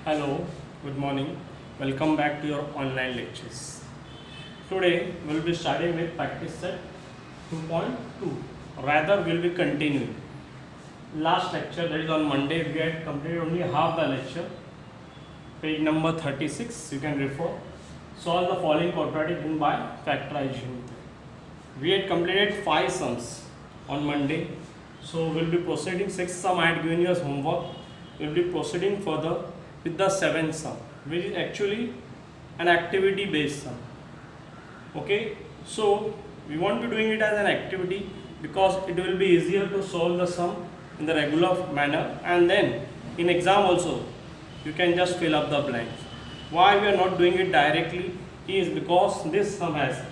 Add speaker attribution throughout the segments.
Speaker 1: Hello, good morning. Welcome back to your online lectures. Today we'll be starting with practice set 2.2. Rather, we'll be continuing. Last lecture, that is on Monday, we had completed only half the lecture. Page number 36, you can refer. Solve the following quadratic in by factorization. We had completed 5 sums on Monday. So we'll be proceeding 6 sum I had given you as homework. We'll be proceeding further with the 7th sum, which is actually an activity based sum. Okay, so we want to doing it as an activity because it will be easier to solve the sum in the regular manner, and then in exam also you can just fill up the blanks. Why we are not doing it directly is because this sum has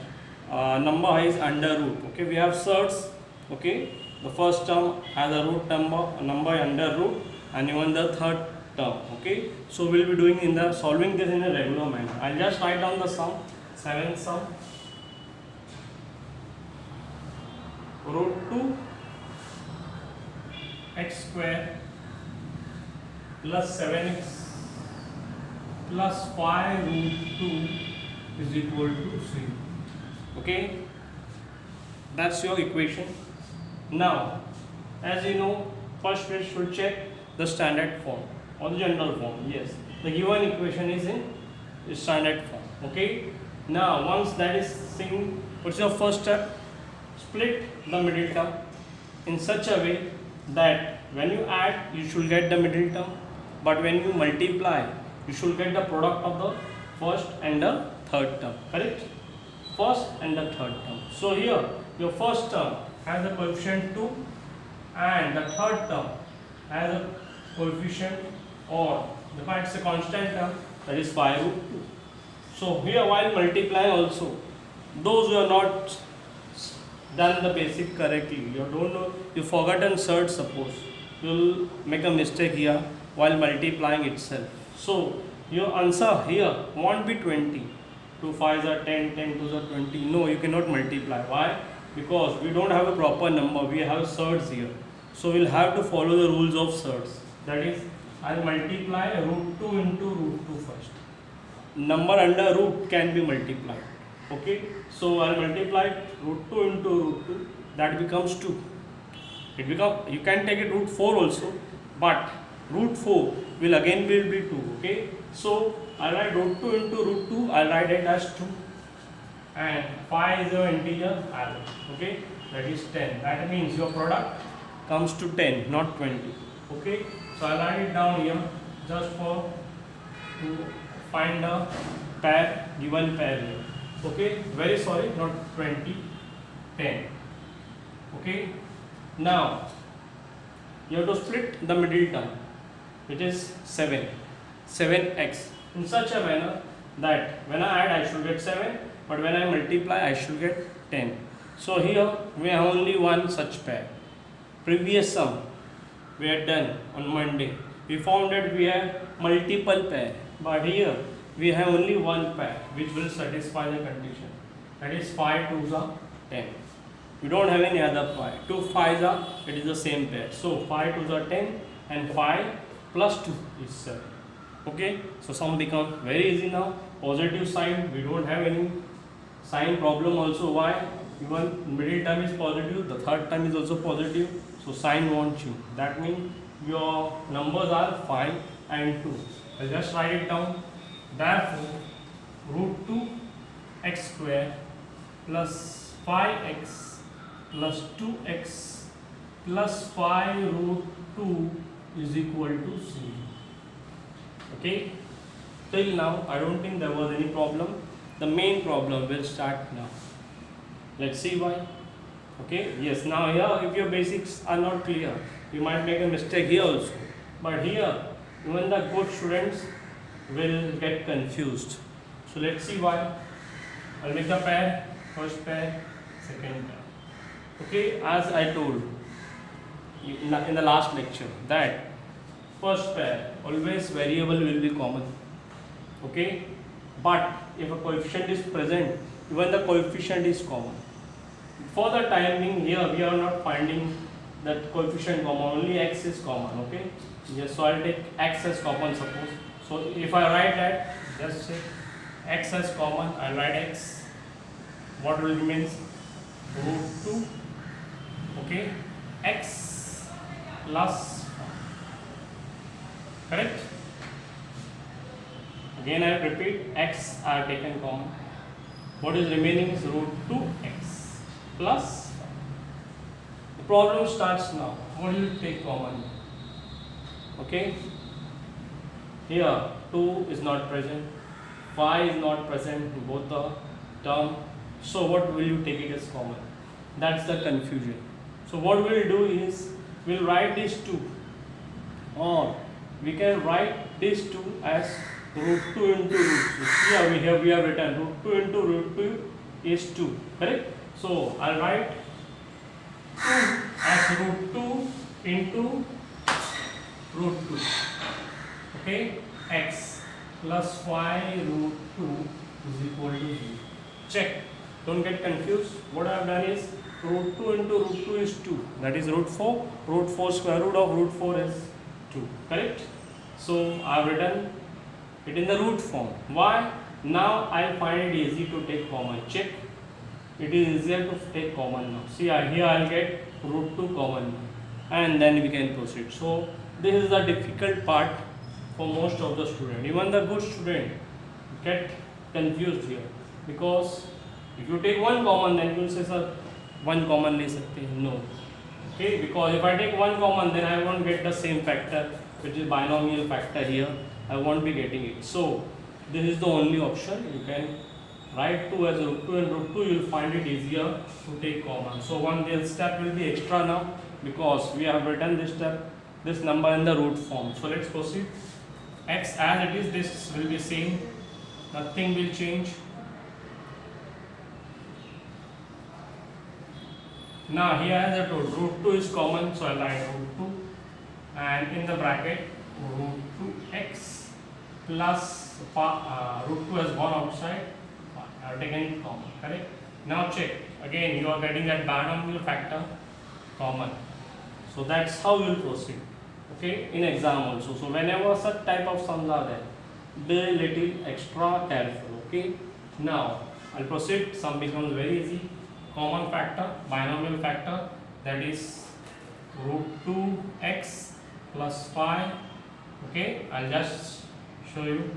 Speaker 1: number is under root. Okay, we have surds. Okay, the first term has a root number under root, and even the third term. Okay, so we'll be doing in the solving this in a regular manner. I'll just write down the sum, 7th sum, root 2 x square plus 7x plus 5 root 2 is equal to 3. Okay, that's your equation. Now, as you know, first we should check the standard form or the general form. Yes, the given equation is in standard form. Okay, now once that is seen, what's your first step? Split the middle term in such a way that when you add you should get the middle term, but when you multiply you should get the product of the first and the third term. Correct? First and the third term. So here your first term has a coefficient 2 and the third term has a coefficient, or it's a constant term, that is 5 root 2. So here while multiplying also, those who are not done the basic correctly, you don't know, you forgotten third, suppose you will make a mistake here while multiplying itself. So your answer here won't be 20. 2 5s are 10, 10 2s are 20. No, you cannot multiply. Why? Because we don't have a proper number, we have surds here. So we'll have to follow the rules of surds. That is, I'll multiply root 2 into root 2 first. Number under root can be multiplied. Okay, so I'll multiply root 2 into root 2, that becomes 2. You can take it root 4 also, but root 4 will again be 2. Okay, so I'll write root 2 into root 2, I'll write it as 2, and 5 is an integer I'll, okay, that is 10. That means your product comes to 10, not 20. Okay, so I'll write it down here just for to find the pair, given pair here. Okay, very sorry, not 20, 10. Okay, now you have to split the middle term, which is 7x, in such a manner that when I add I should get 7, but when I multiply I should get 10. So here we have only one such pair. Previous sum we had done on Monday, we found that we have multiple pair, but here we have only one pair which will satisfy the condition, that is 5 2s are 10. We don't have any other pair. 2 5s are, it is the same pair. So 5 2s are 10 and 5 plus 2 is 7. Okay, so sum becomes very easy now. Positive sign, we don't have any sign problem also. Why? Even middle term is positive, the third term is also positive, so sign won't change. That means your numbers are 5 and 2. I'll just write it down. Therefore, root 2 x square plus 5x plus 2x plus 5 root 2 is equal to 0. Okay, till now I don't think there was any problem. The main problem will start now. Let's see why. Okay, yes, now here if your basics are not clear, you might make a mistake here also, but here even the good students will get confused. So let's see why. I'll make the pair, first pair, second pair. Okay, as I told in the last lecture that first pair always variable will be common. Okay, but if a coefficient is present, even the coefficient is common. For the time being, here we are not finding that coefficient common, only x is common. Okay, yes, so I'll take x as common, suppose So if I write that, just say x as common, I'll write x. What will remain? Root 2. Okay, x plus 1. Correct? Again I repeat, x are taken common. What is remaining is root 2x plus 5. The problem starts now. What do you take common? Okay, here 2 is not present, 5 is not present in both the term. So what will you take it as common? That's the confusion. So what we'll do is we'll write these 2, or we can write these 2 as root 2 into root 2. Here we have written root 2 into root 2 is 2. Correct? So I'll write 2 as root 2 into root 2. Okay, x plus 5 root 2 is equal to 0. Check, don't get confused. What I have done is root 2 into root 2 is 2, that is root 4. Root 4 square root of root 4 is 2. Correct? So I have written it in the root form. Why? Now I find it easy to take common. Check, it is easier to take common now. See, here I will get root 2 common now, and then we can proceed. So this is the difficult part for most of the students. Even the good student get confused here, because if you take one common, then you will say, sir, one common ले सकते हैं. No. Okay, because if I take one common, then I won't get the same factor, which is binomial factor here. I won't be getting it. So this is the only option. You can write 2 as root 2, and root 2 you will find it easier to take common. So one step will be extra now, because we have written this step, this number in the root form. So let's proceed. X as it is, this will be same, nothing will change. Now here as I told, root 2 is common, so I write root 2, and in the bracket root 2x plus root 2 has gone outside, I have taken it common. Correct? Now check, again you are getting that binomial factor common. So that's how you will proceed. Okay, in exam also. So whenever such type of sums are there, be a little extra careful. Okay, now I'll proceed. Sum becomes very easy. Common factor, binomial factor, that is root 2x plus 5. Okay, I'll just show you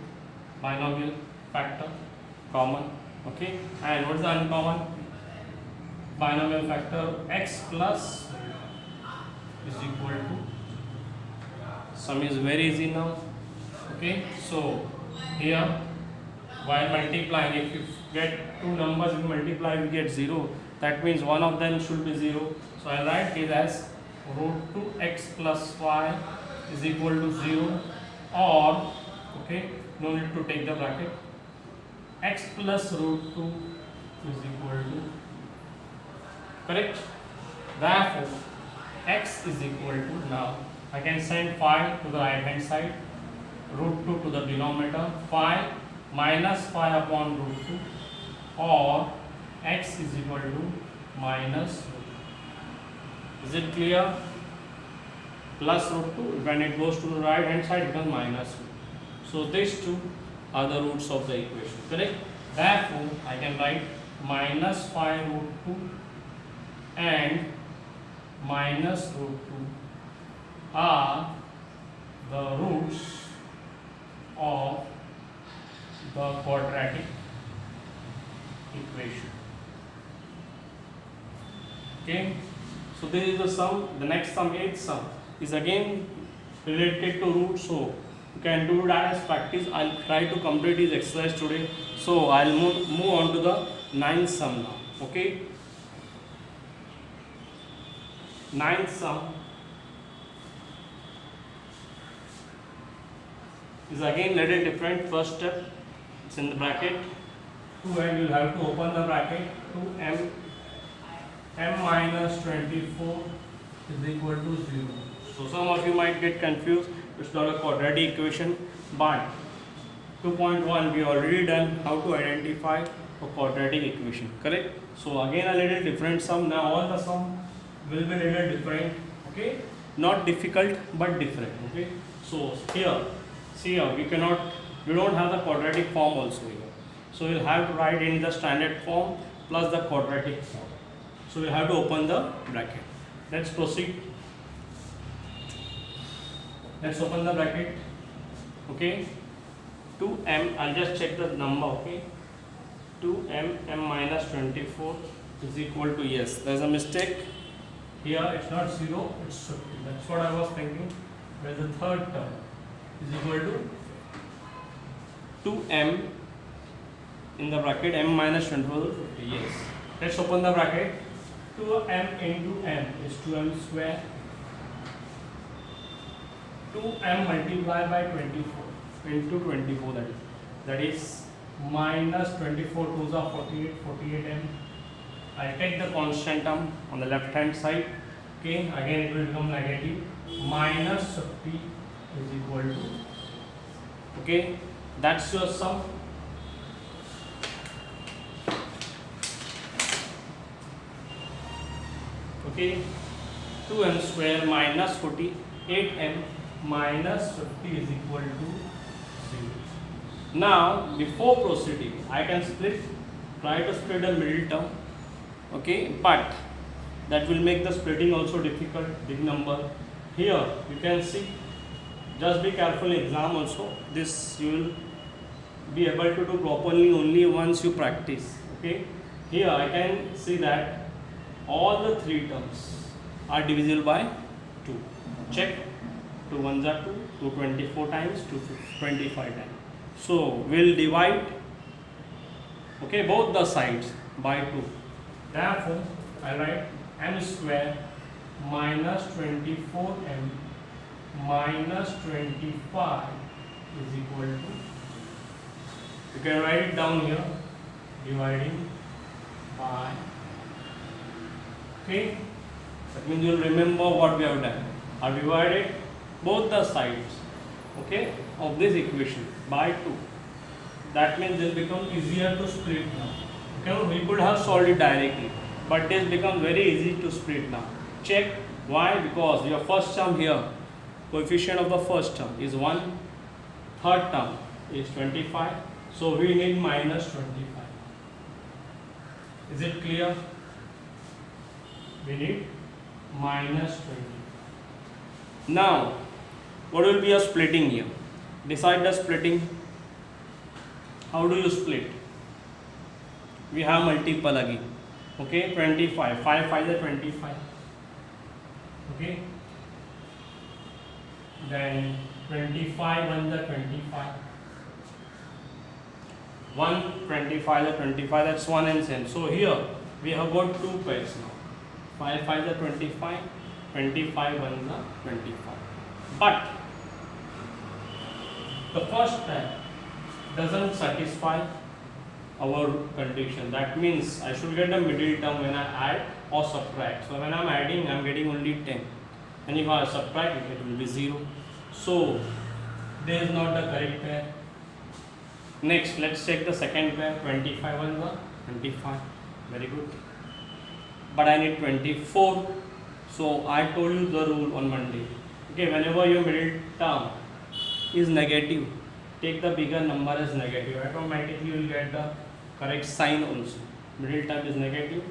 Speaker 1: binomial factor common. Okay, and what is the uncommon? Binomial factor x plus is equal to, sum is very easy now. Okay, so here while multiplying, if you get two numbers, if you multiply, we get 0. That means one of them should be 0. So I write it as root 2x plus 5 is equal to 0, or okay, no need to take the bracket, x plus root 2 is equal to, correct? Therefore x is equal to, now I can send 5 to the right hand side, root 2 to the denominator, 5 minus 5 upon root 2, or x is equal to minus root 2. Is it clear? Plus root 2, when it goes to the right hand side, it becomes minus root. So these two are the roots of the equation, correct? Therefore I can write minus 5 root 2 and minus root 2 are the roots of the quadratic equation. Okay, so this is the sum. The next sum, 8th sum, is again related to roots, so you can do that as practice. I'll try to complete this exercise today, so I'll move on to the 9th sum now. Okay, 9th sum is again little different. First step, it's in the bracket 2, and you'll have to open the bracket. 2m minus 24 is equal to 0. So some of you might get confused. It's not a quadratic equation, but 2.1 we already done how to identify a quadratic equation, correct? So again a little different sum. Now all the sum will be little different. Okay, not difficult but different. Okay, so here See here, we don't have the quadratic form also here. So we'll have to write in the standard form plus the quadratic form. So we'll have to open the bracket. Let's proceed. Let's open the bracket. Okay. 2m, I'll just check the number, okay. 2m, m minus 24 is equal to, yes, there's a mistake. Here it's not 0, it's 50. That's what I was thinking. Whereas the third term is equal to 2m in the bracket m minus 24 is 50. Yes. Let's open the bracket. 2m into m is 2m square. 2m multiplied by 24 into 24, that is minus 24 2s are 48m. I take the constant term on the left hand side. Okay, again it will become negative. Minus 50 is equal to, okay, that's your sum. Okay, 2m square minus 48m minus 50 is equal to 0. Now before proceeding, I can try to split the middle term, okay, but that will make the splitting also difficult, big number. Here you can see, just be careful in exam also, this you will be able to do properly only once you practice. Okay, here I can see that all the three terms are divisible by 2. Check, 2 1s are 2, 2 24 times, 2 25 times. So we'll divide, okay, both the sides by 2. Therefore I write m square minus 24m minus 25 is equal to, you can write it down here, dividing by, okay, that means you will remember what we have done. I divided both the sides, okay, of this equation by 2. That means this becomes easier to split now. Okay, we could have solved it directly, but this becomes very easy to split now. Check why? Because your first term here, coefficient of the first term is 1, third term is 25, so we need minus 25. Is it clear? We need minus 25. Now what will be a splitting here? Decide the splitting. How do you split? We have multiple again. Okay, 25. 5 5 is 25. Okay. Then 25 1 is 25. 1 25 is 25. That's 1 and same. So here we have got 2 pairs now. 5 5 is 25. 25 1 is 25. But the first pair doesn't satisfy our condition. That means I should get a middle term when I add or subtract. So when I am adding, I am getting only 10, and if I subtract it, it will be 0. So this is not the correct pair. Next, let's check the second pair. 25 1 is 25. Very good. But I need 24. So I told you the rule on Monday. Okay, whenever your middle term is negative, take the bigger number as negative. Automatically you will get the correct sign also. Middle term is negative.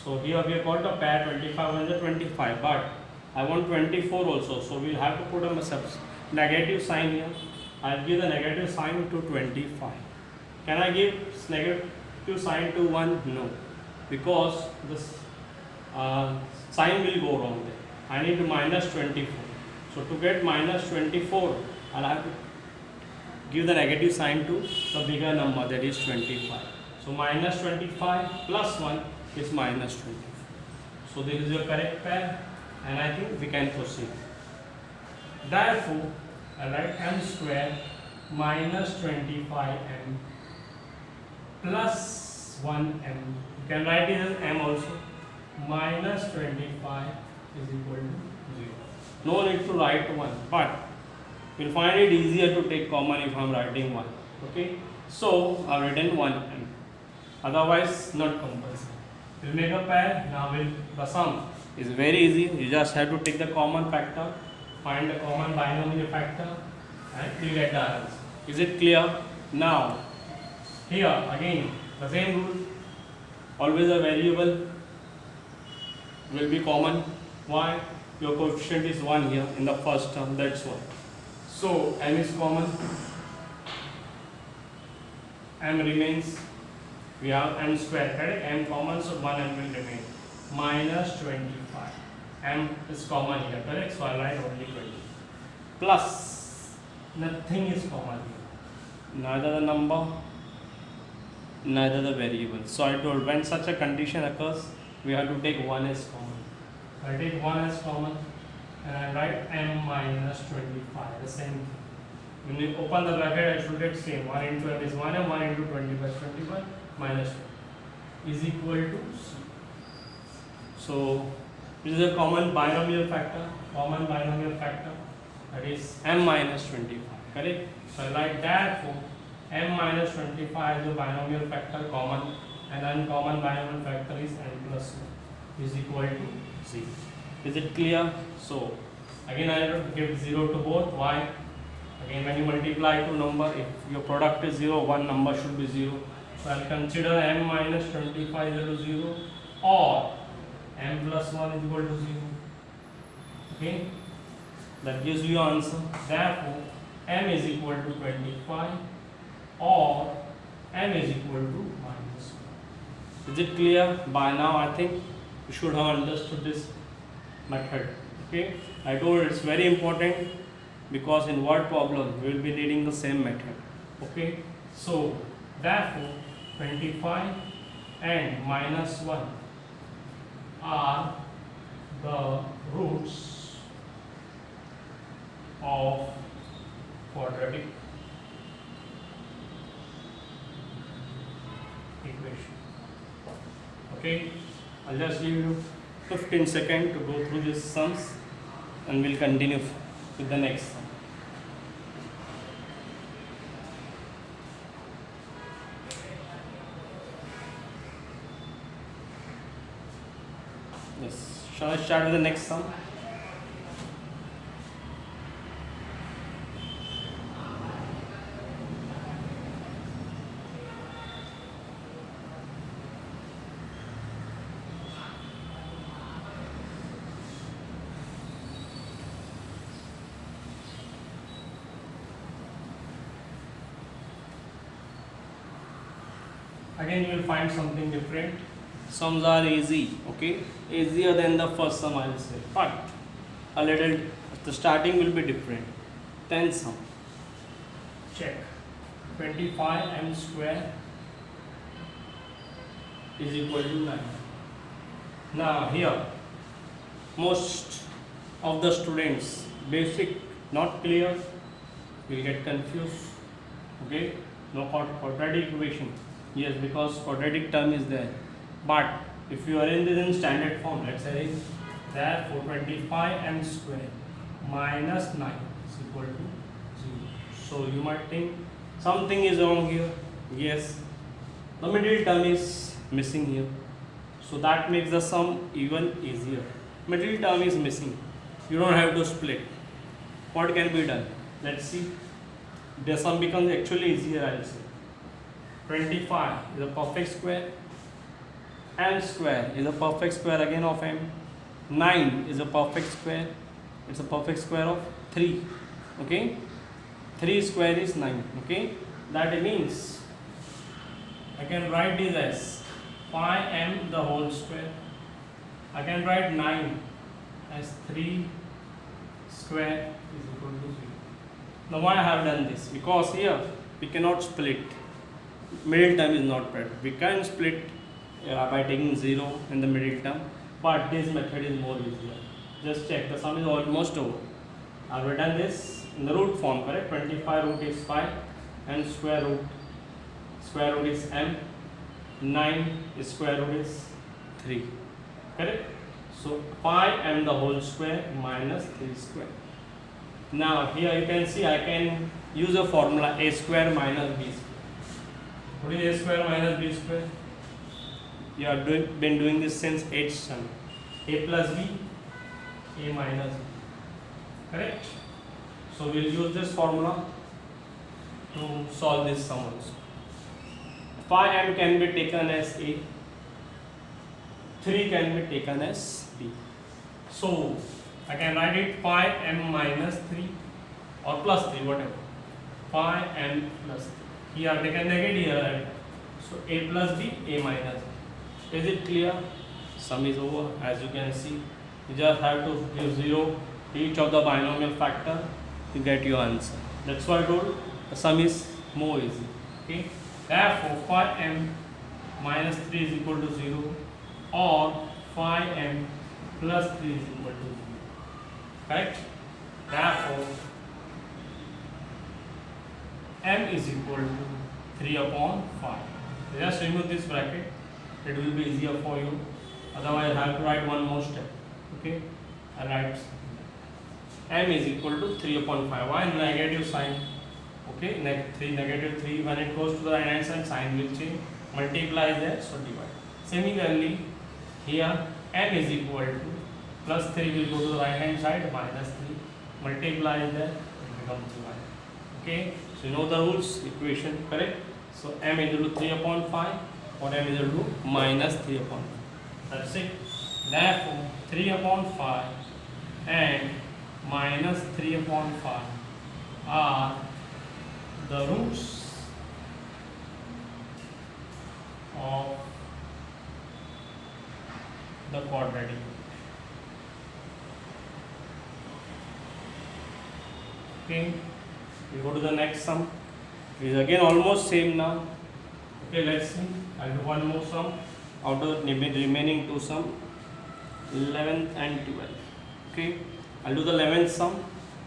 Speaker 1: So here we have got a pair 25 1 is 25, but I want 24 also. So we will have to put a negative sign here. I will give the negative sign to 25. Can I give negative sign to 1? No, because this sign will go wrong there. I need minus 24. So to get minus 24, I'll have to give the negative sign to the bigger number, that is 25. So minus 25 plus 1 is minus 24. So this is your correct pair, and I think we can proceed. Therefore, I write m square minus 25m plus 1m. You can write it as m also. Minus 25 is equal to 0. No need to write 1, but you will find it easier to take common if I am writing 1. Okay, so I have written 1m. Otherwise, not compulsory. We will make a pair. Now the sum is very easy. You just have to take the common factor, find the common binomial factor, and you get the answer. Is it clear? Now, here again the same rule. Always a variable will be common. Why? Your coefficient is 1 here in the first term, that's why. So m is common, m remains. We have m square, correct? M common, so 1 m will remain. Minus 25. M is common here, correct? So I write only 20. Plus, nothing is common here. Neither the number, neither the variable. So I told when such a condition occurs, we have to take 1 as common. I take 1 as common and I write m minus 25, the same thing. When you open the bracket, I should get same. 1 into m is 1m, 1 into 20 plus 25 minus 20 is equal to c. So this is a common binomial factor, that is m minus 25, correct? So I write that for m minus 25 is a binomial factor common, and uncommon binomial factor is n plus 1 is equal to c. Is it clear? So again I have to give 0 to both. Why? Again when you multiply two number, if your product is 0, one number should be 0. So I will consider m minus 25 equal to 0 or m plus 1 is equal to 0. Okay, that gives you answer. Therefore m is equal to 25 or m is equal to minus 1. Is it clear? By now I think you should have understood this method. Okay, I told it's very important because in word problem we will be needing the same method. Okay, so therefore 25 and minus 1 are the roots of quadratic equation. Okay, I'll just give you 15 seconds to go through these sums and we'll continue with the next sum. Yes, shall I start with the next sum? Again you will find something different. Sums are easy, okay, easier than the first sum I will say, but a little, the starting will be different. 10 sum. Check. 25m square is equal to 9. Now here most of the students basic not clear, will get confused. Okay, no quadratic equation. Yes, because quadratic term is there. But if you arrange this in standard form, let's say therefore 25m square minus 9 is equal to 0. So you might think something is wrong here. Yes, the middle term is missing here. So that makes the sum even easier. Middle term is missing. You don't have to split. What can be done? Let's see. The sum becomes actually easier, I will say. 25 is a perfect square. M square is a perfect square again of m. 9 is a perfect square. It's a perfect square of 3. Okay. 3 square is 9. Okay. That means I can write this as 5m the whole square. I can write 9 as 3 square is equal to 0. Now why I have done this? Because here we cannot split. Middle term is not present. We can split by taking 0 in the middle term, but this method is more easier. Just check, the sum is almost over. I have written this in the root form, correct? 25 root is 5 and square root is m. 9 is square root is 3, correct? So 5m the whole square minus 3 square. Now here you can see I can use a formula a square minus b square. What is a square minus b square? You have been doing this since 8th standard. A plus b, a minus b, correct? So we'll use this formula to solve this sum also. Phi m can be taken as A, 3 can be taken as B. So I can write it phi m minus 3 or plus 3, whatever. Phi m plus 3. Here taken negative here, right? So A plus B, A minus B. Is it clear? Sum is over. As you can see, you just have to give 0 to each of the binomial factor to get your answer. That's why I told the sum is more easy. Okay. Therefore, phi m minus 3 is equal to 0 or phi m plus 3 is equal to 0. Correct? Therefore, m is equal to 3 upon 5. Just remove this bracket. It will be easier for you. Otherwise, I have to write one more step. Okay? I write m is equal to 3 upon 5. Why negative sign? Okay, negative 3, when it goes to the right hand side, sign will change. Multiply is there, so divide. Similarly, here m is equal to plus 3 will go to the right hand side, minus 3. Multiply is there, it becomes divide. Okay, so you know the rules, equation, correct? So m is equal to 3 upon 5 or m is equal to minus 3 upon 5. That's it. Therefore, 3 upon 5 and minus 3 upon 5 are the roots of the quadratic. Okay, we go to the next sum. It is again almost same now. Okay, let's see. I'll do one more sum out of the remaining two sum, 11th and 12th. Okay, I'll do the 11th sum.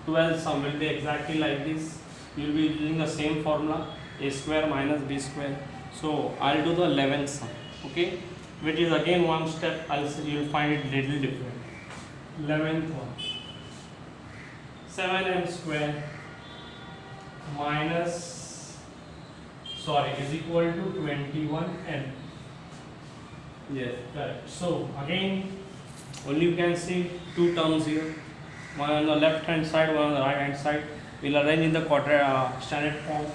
Speaker 1: 12th sum will be exactly like this. You will be using the same formula, a square minus b square. So I'll do the 11th sum, okay, which is again one step. You will find it little different. 11th one, 7m square minus is equal to 21m. Yes, correct. So again, only you can see two terms here. One on the left hand side, one on the right hand side. We'll arrange in the standard form.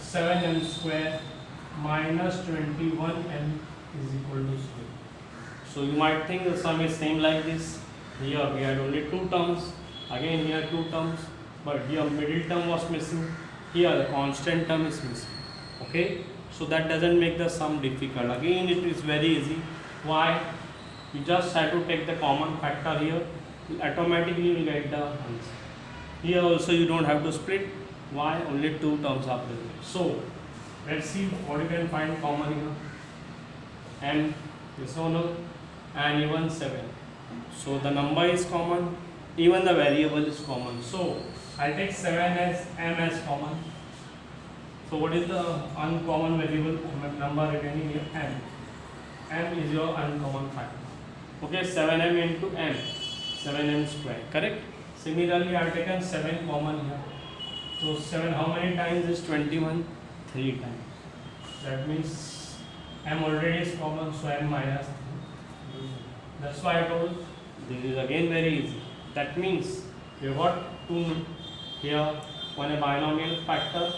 Speaker 1: 7m square minus 21m is equal to 0. So you might think the sum is same like this. Here we had only two terms. Again here two terms. But here middle term was missing. Here the constant term is missing. Okay. So that doesn't make the sum difficult. Again it is very easy. Why? You just have to take the common factor here. Automatically you will get the answer. Here also you don't have to split. Why? Only two terms are present. So let's see what you can find common here. M is no, and even 7. So the number is common, even the variable is common. So I'll take 7 as m as common. So what is the uncommon variable number remaining here? M. M is your uncommon factor. Okay, 7m into m, 7m square, correct? Similarly, I have taken 7 common here. So 7 how many times is 21? 3 times. That means m already is common, so m minus 3. That's why I told this is again very easy. That means we got two here, one a binomial factor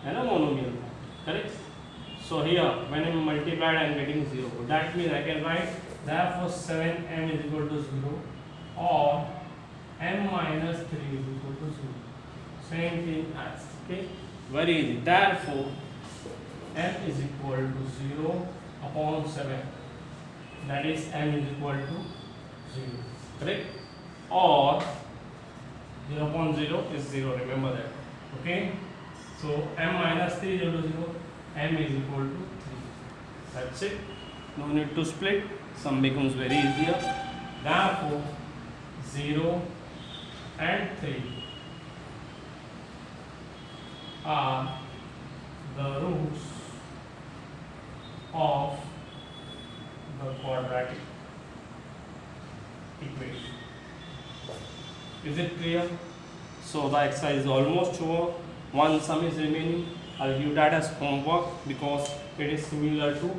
Speaker 1: and a monomial factor, correct? So here when I multiplied I am getting 0. That means I can write therefore 7m is equal to 0 or m minus 3 is equal to 0. Same thing as, okay, very easy. Therefore m is equal to 0 upon 7, that is m is equal to 0, correct? Or 0 upon 0 is 0, remember that. Okay, so m minus 3 is equal to 0, m is equal to 3. That's it, no need to split, sum becomes very easier. Therefore 0 and 3 are the roots of the quadratic equation. Is it clear? So the exercise is almost over. One sum is remaining. I'll give that as homework because it is similar to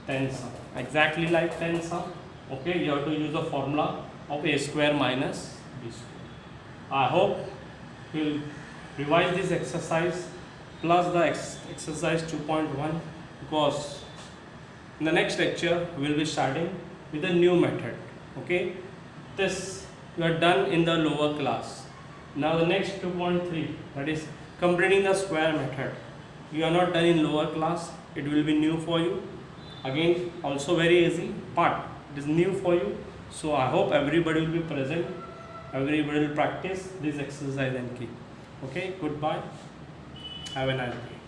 Speaker 1: 10 sum. Exactly like 10 sum. Okay, you have to use the formula of a square minus b square. I hope We'll revise this exercise plus the exercise 2.1, because in the next lecture we will be starting with a new method. Okay, this you are done in the lower class. Now the next 2.3, that is completing the square method, you are not done in lower class. It will be new for you. Again, also very easy, but it is new for you. So I hope everybody will be present, everybody will practice this exercise and keep. Okay, goodbye, have a nice day.